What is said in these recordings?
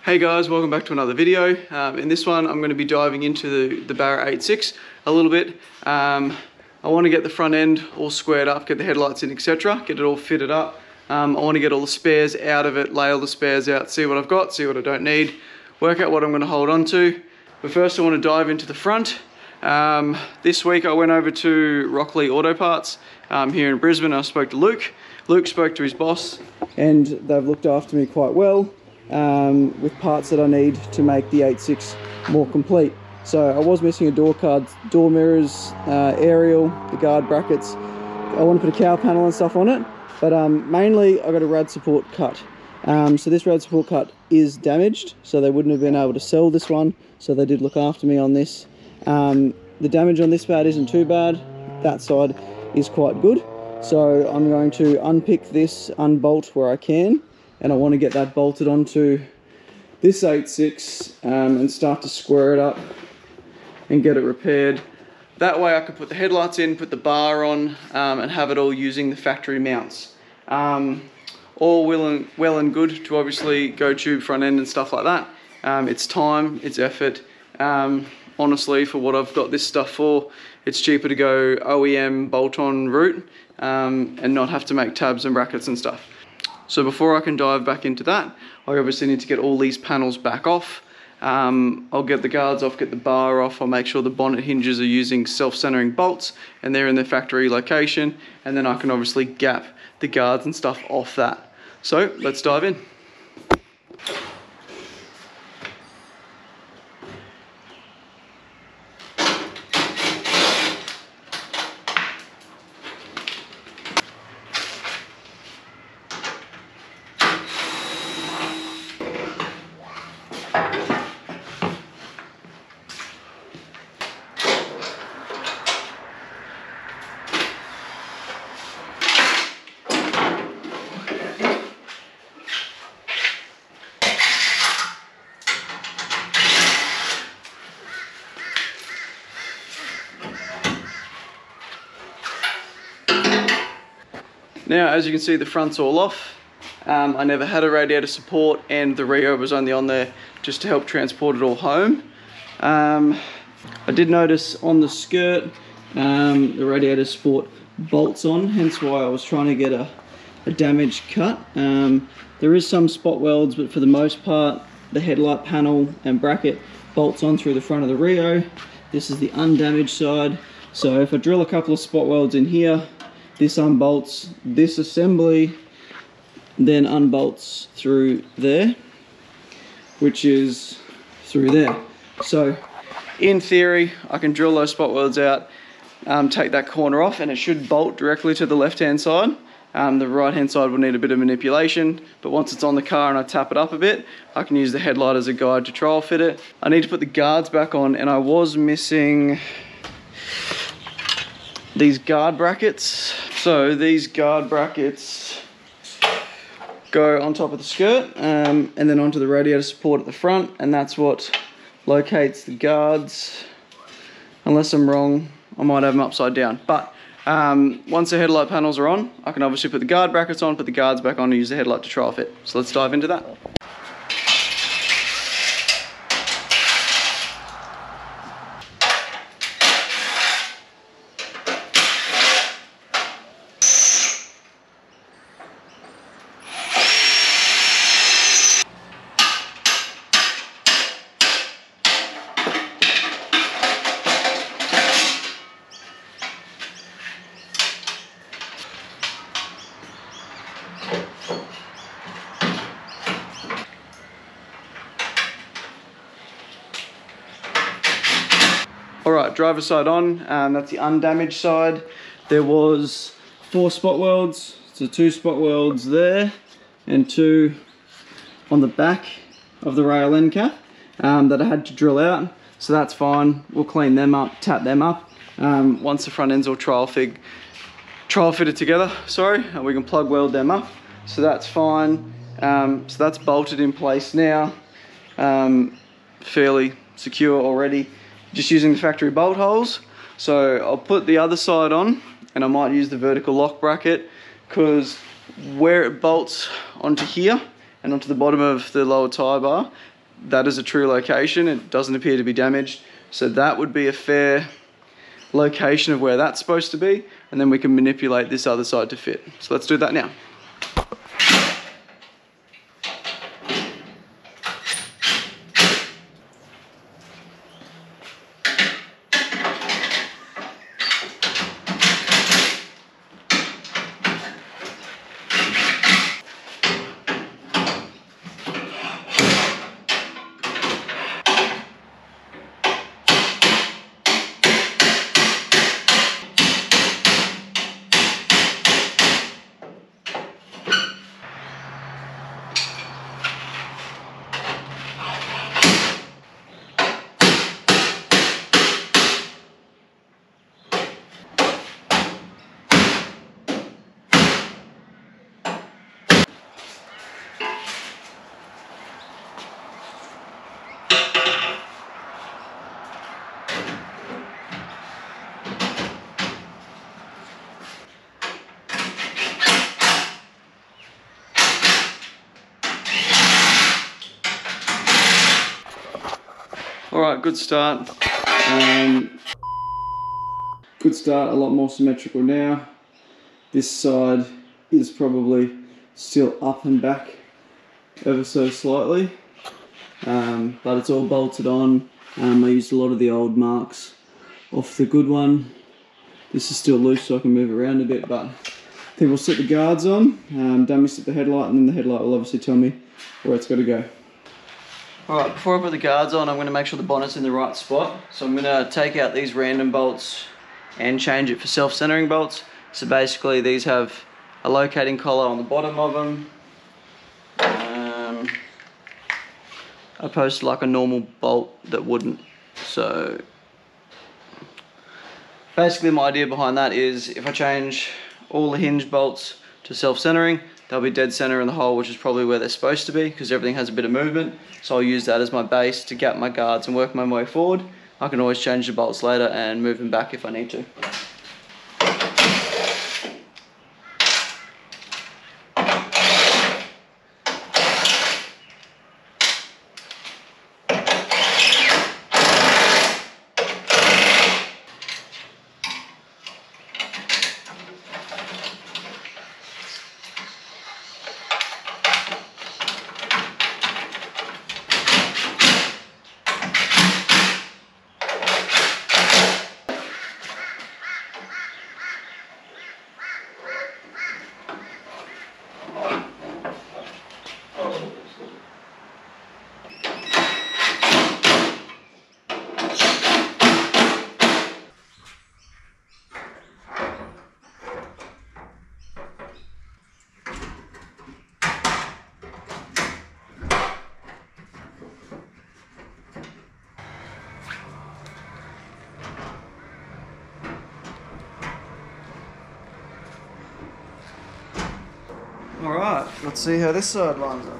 Hey guys, welcome back to another video. In this one I'm going to be diving into the Barra 86 a little bit. I want to get the front end all squared up, get the headlights in, etc. Get it all fitted up. I want to get all the spares out of it, lay all the spares out, see what I've got, see what I don't need, work out what I'm going to hold on to. But first I want to dive into the front. This week I went over to Rockley Auto Parts here in Brisbane. I spoke to Luke. Luke spoke to his boss and they've looked after me quite well with parts that I need to make the 86 more complete. So I was missing a door card, door mirrors, aerial, the guard brackets. I want to put a cowl panel and stuff on it, but mainly I got a rad support cut. So this rad support cut is damaged, so they wouldn't have been able to sell this one, so they did look after me on this. The damage on this pad isn't too bad, that side is quite good. So I'm going to unpick this, unbolt where I can, and I want to get that bolted onto this 86 and start to square it up and get it repaired. That way I can put the headlights in, put the bar on, and have it all using the factory mounts. All well and good to obviously go tube front end and stuff like that. It's time, it's effort. Honestly, for what I've got this stuff for, it's cheaper to go OEM bolt-on route and not have to make tabs and brackets and stuff. So before I can dive back into that, I obviously need to get all these panels back off. I'll get the guards off, get the bar off, I'll make sure the bonnet hinges are using self-centering bolts and they're in their factory location, and then I can obviously gap the guards and stuff off that. So let's dive in. Now, as you can see, the front's all off. I never had a radiator support and the Rio was only on there just to help transport it all home. I did notice on the skirt, the radiator support bolts on, hence why I was trying to get a damaged cut. There is some spot welds, but for the most part, the headlight panel and bracket bolts on through the front of the Rio. This is the undamaged side. So if I drill a couple of spot welds in here, this unbolts this assembly, then unbolts through there, which is through there. So in theory, I can drill those spot welds out, take that corner off, and it should bolt directly to the left-hand side. The right-hand side will need a bit of manipulation, but once it's on the car and I tap it up a bit, I can use the headlight as a guide to trial fit it. I need to put the guards back on, and I was missing these guard brackets. So these guard brackets go on top of the skirt and then onto the radiator support at the front, and that's what locates the guards. Unless I'm wrong, I might have them upside down. But once the headlight panels are on, I can obviously put the guard brackets on, put the guards back on and use the headlight to trial fit. So let's dive into that. Alright, driver side on, that's the undamaged side. There was 4 spot welds, so 2 spot welds there and 2 on the back of the rail end cap that I had to drill out, so that's fine. We'll clean them up, tap them up. Once the front end's all trial fitted together, and we can plug weld them up, so that's fine. So that's bolted in place now, fairly secure already. Just using the factory bolt holes. So I'll put the other side on, and I might use the vertical lock bracket, because where it bolts onto here and onto the bottom of the lower tyre bar, that is a true location. It doesn't appear to be damaged. So that would be a fair location of where that's supposed to be. And then we can manipulate this other side to fit. So let's do that now. All right, good start. Good start, a lot more symmetrical now. This side is probably still up and back ever so slightly, but it's all bolted on. I used a lot of the old marks off the good one. This is still loose so I can move around a bit, but I think we'll set the guards on, dummy set the headlight, and then the headlight will obviously tell me where it's got to go. Alright, before I put the guards on, I'm going to make sure the bonnet's in the right spot. So I'm going to take out these random bolts and change it for self-centering bolts. So basically these have a locating collar on the bottom of them, opposed to like a normal bolt that wouldn't. So basically my idea behind that is if I change all the hinge bolts to self-centering, they'll be dead center in the hole, which is probably where they're supposed to be because everything has a bit of movement. So I'll use that as my base to gap my guards and work my way forward. I can always change the bolts later and move them back if I need to. Alright, let's see how this side lines up.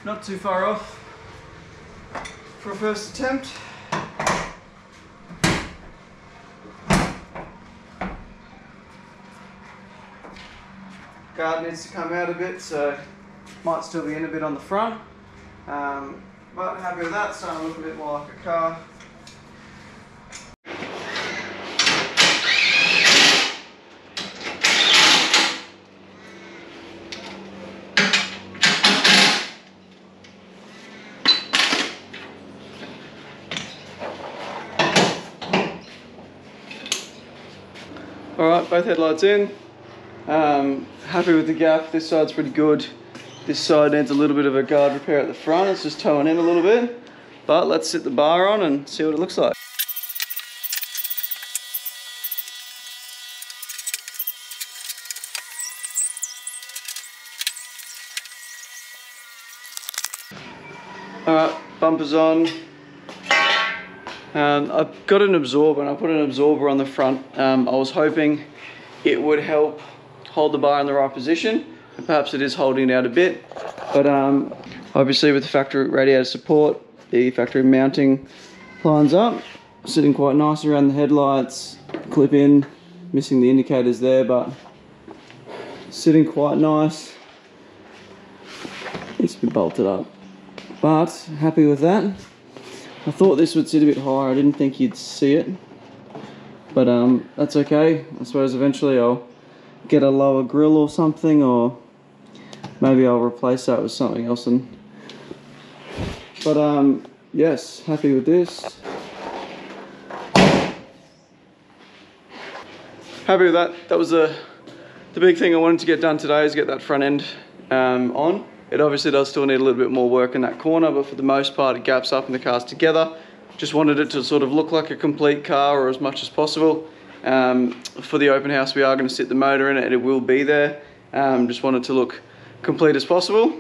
Not too far off for a first attempt. Guard needs to come out a bit, so might still be in a bit on the front. But happy with that, starting to look a bit more like a car. Alright, both headlights in. Happy with the gap. This side's pretty good. This side needs a little bit of a guard repair at the front. It's just towing in a little bit. But let's sit the bar on and see what it looks like. Alright, bumpers on. I've got an absorber and I put an absorber on the front. I was hoping it would help hold the bar in the right position, and perhaps it is holding it out a bit. But obviously with the factory radiator support, the factory mounting lines up, sitting quite nice around the headlights, clip in, missing the indicators there, but sitting quite nice. Needs to be bolted up, but happy with that. I thought this would sit a bit higher. I didn't think you'd see it, but that's okay. I suppose eventually I'll get a lower grill or something, or maybe I'll replace that with something else. But yes, happy with this. Happy with that. That was the big thing I wanted to get done today, is get that front end on. It obviously does still need a little bit more work in that corner, but for the most part it gaps up and the car's together. Just wanted it to sort of look like a complete car, or as much as possible. For the open house we are going to sit the motor in it and it will be there. Just wanted to look complete as possible.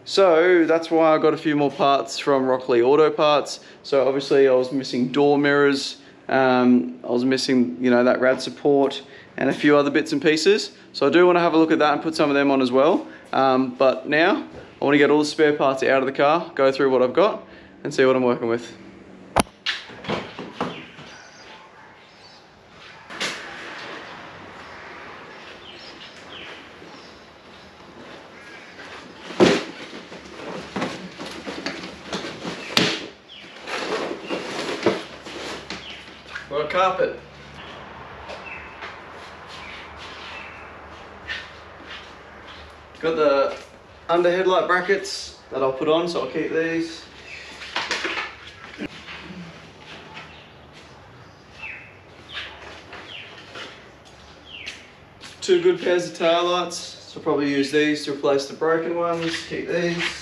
So that's why I got a few more parts from Rockley Auto Parts. So obviously I was missing door mirrors, I was missing, you know, that rad support and a few other bits and pieces. So I do want to have a look at that and put some of them on as well. But now I want to get all the spare parts out of the car, go through what I've got and see what I'm working with. Got a carpet. Got the under headlight brackets that I'll put on, so I'll keep these. Two good pairs of tail lights, so I'll probably use these to replace the broken ones. Keep these.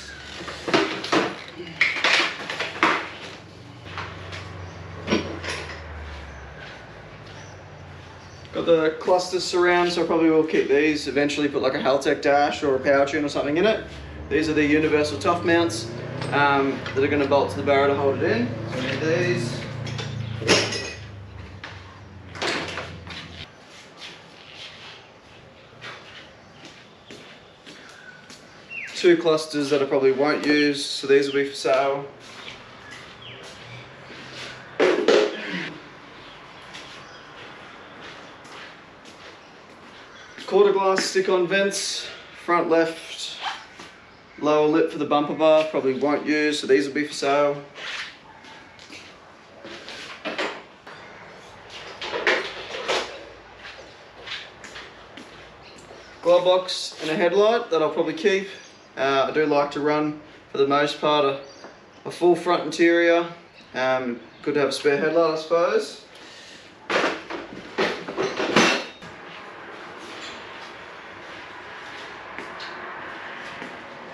Got the cluster surround, so I probably will keep these. Eventually put like a Haltech dash or a power tune or something in it. These are the universal tough mounts that are going to bolt to the Barra to hold it in. So I need these. Two clusters that I probably won't use, so these will be for sale. Quarter glass stick-on vents, front left, lower lip for the bumper bar, probably won't use, so these will be for sale. Glove box and a headlight that I'll probably keep. I do like to run, for the most part, a full front interior. Good to have a spare headlight, I suppose.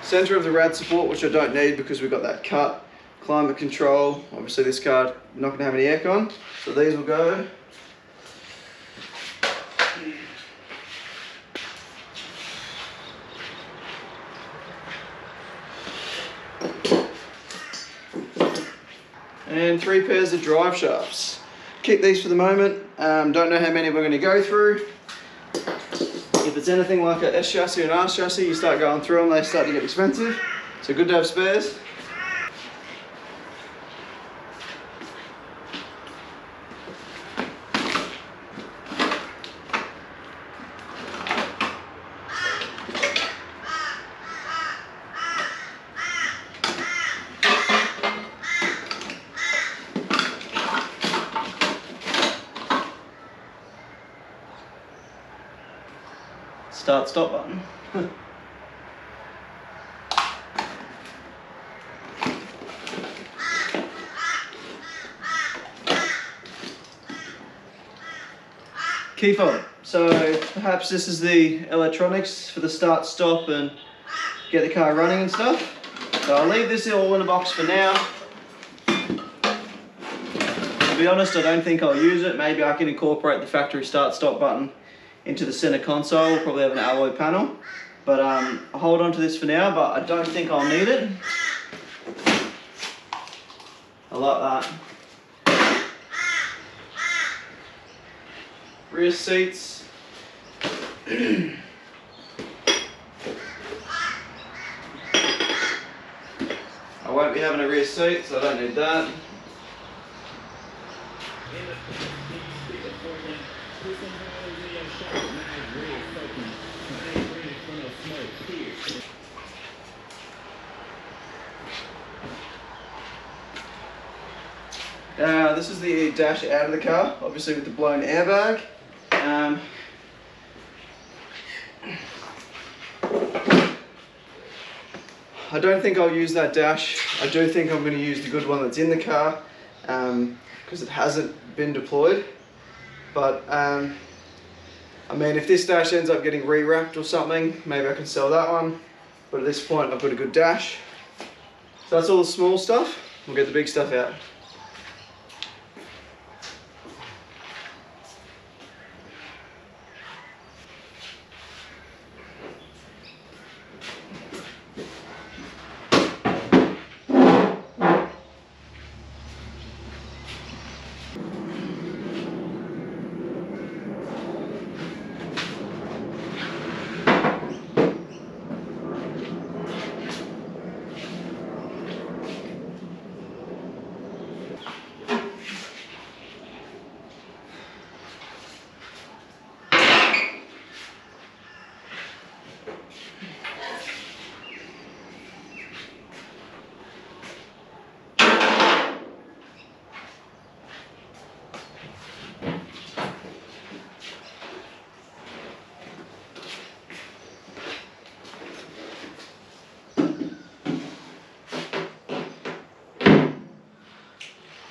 Centre of the rad support, which I don't need because we've got that cut. Climate control, obviously this car not going to have any aircon, so these will go. And 3 pairs of drive shafts. Keep these for the moment. Don't know how many we're going to go through. If it's anything like a S chassis or an R chassis, you start going through them, they start to get expensive. So good to have spares. Start stop button. Key fob. So perhaps this is the electronics for the start stop and get the car running and stuff. So I'll leave this all in a box for now. To be honest, I don't think I'll use it. Maybe I can incorporate the factory start stop button into the center console. We'll probably have an alloy panel, but I'll hold on to this for now, but I don't think I'll need it. I like that. Rear seats. I won't be having a rear seat, so I don't need that. This is the dash out of the car, obviously with the blown airbag. I don't think I'll use that dash. I do think I'm going to use the good one that's in the car because it hasn't been deployed. But I mean, if this dash ends up getting re-wrapped or something, maybe I can sell that one. But at this point, I've got a good dash. So that's all the small stuff. We'll get the big stuff out.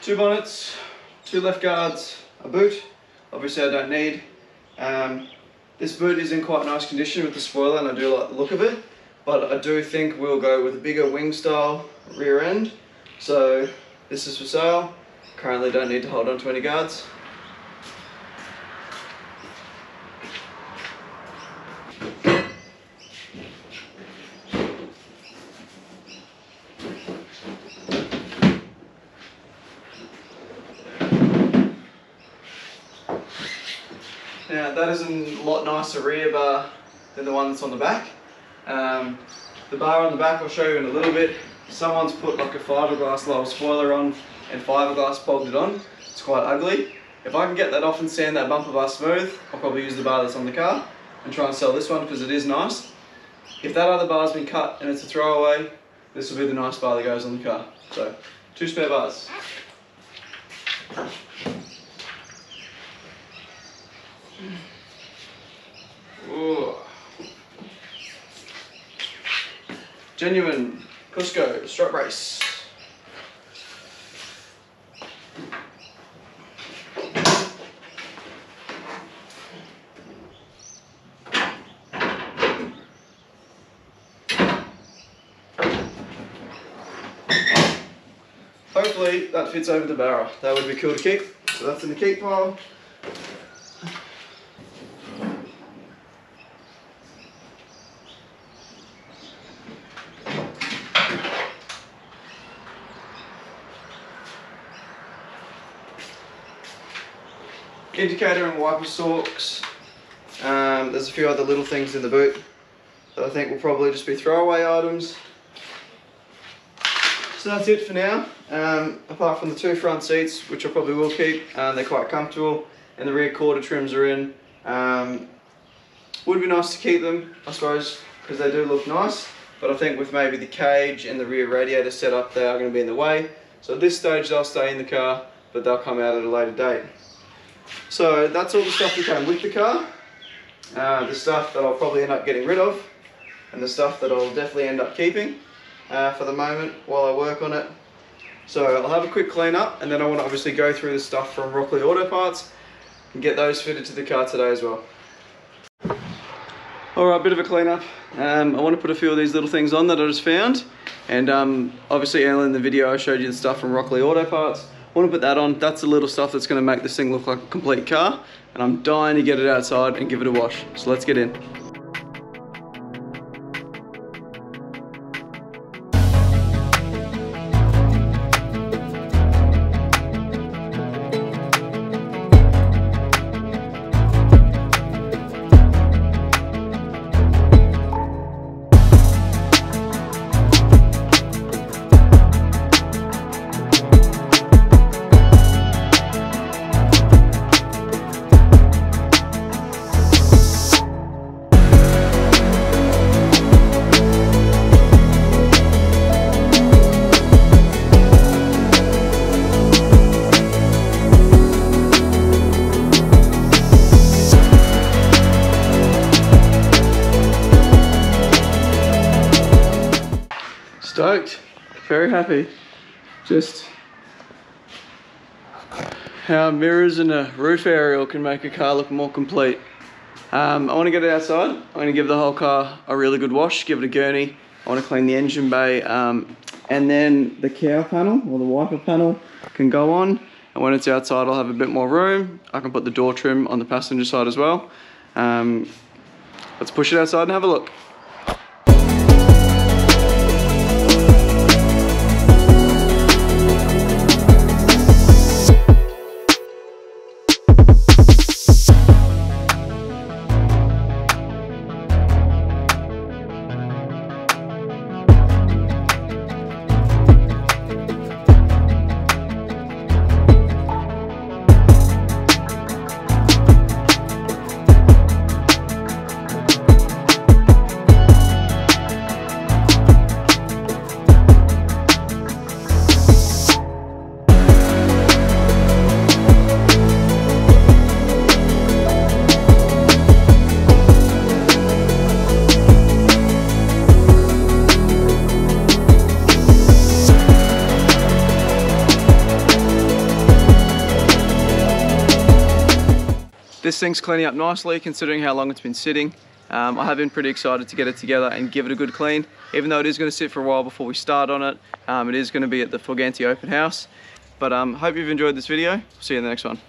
Two bonnets, two left guards, a boot, obviously I don't need. This boot is in quite nice condition with the spoiler and I do like the look of it, but I do think we'll go with a bigger wing style rear end. So this is for sale, currently don't need to hold on to any guards. Now that is a lot nicer rear bar than the one that's on the back. The bar on the back I'll show you in a little bit. Someone's put like a fiberglass lower spoiler on and fiberglass bolted it on. It's quite ugly. If I can get that off and sand that bumper bar smooth, I'll probably use the bar that's on the car and try and sell this one because it is nice. If that other bar's been cut and it's a throwaway, this will be the nice bar that goes on the car. So, 2 spare bars. Ooh. Genuine Cusco strut brace. Hopefully that fits over the Barra. That would be cool to keep. So that's in the keep pile. Indicator and wiper stalks. There's a few other little things in the boot that I think will probably just be throwaway items. So that's it for now. Apart from the 2 front seats, which I probably will keep, they're quite comfortable, and the rear quarter trims are in. Would be nice to keep them, I suppose, because they do look nice, but I think with maybe the cage and the rear radiator setup, they are going to be in the way. So at this stage they'll stay in the car, but they'll come out at a later date. So that's all the stuff that came with the car. The stuff that I'll probably end up getting rid of, and the stuff that I'll definitely end up keeping for the moment while I work on it. So I'll have a quick clean up, and then I want to obviously go through the stuff from Rockley Auto Parts and get those fitted to the car today as well. Alright, bit of a clean up. I want to put a few of these little things on that I just found, and obviously earlier in the video I showed you the stuff from Rockley Auto Parts. I want to put that on. That's the little stuff that's going to make this thing look like a complete car, and I'm dying to get it outside and give it a wash. So let's get in. Stoked, very happy. Just how mirrors and a roof aerial can make a car look more complete. I want to get it outside. I'm going to give the whole car a really good wash, give it a gurney. I want to clean the engine bay, and then the cowl panel or the wiper panel can go on. And when it's outside, I'll have a bit more room. I can put the door trim on the passenger side as well. Let's push it outside and have a look. This thing's cleaning up nicely considering how long it's been sitting. I have been pretty excited to get it together and give it a good clean. Even though it is going to sit for a while before we start on it, it is going to be at the Forganti open house. But hope you've enjoyed this video. See you in the next one.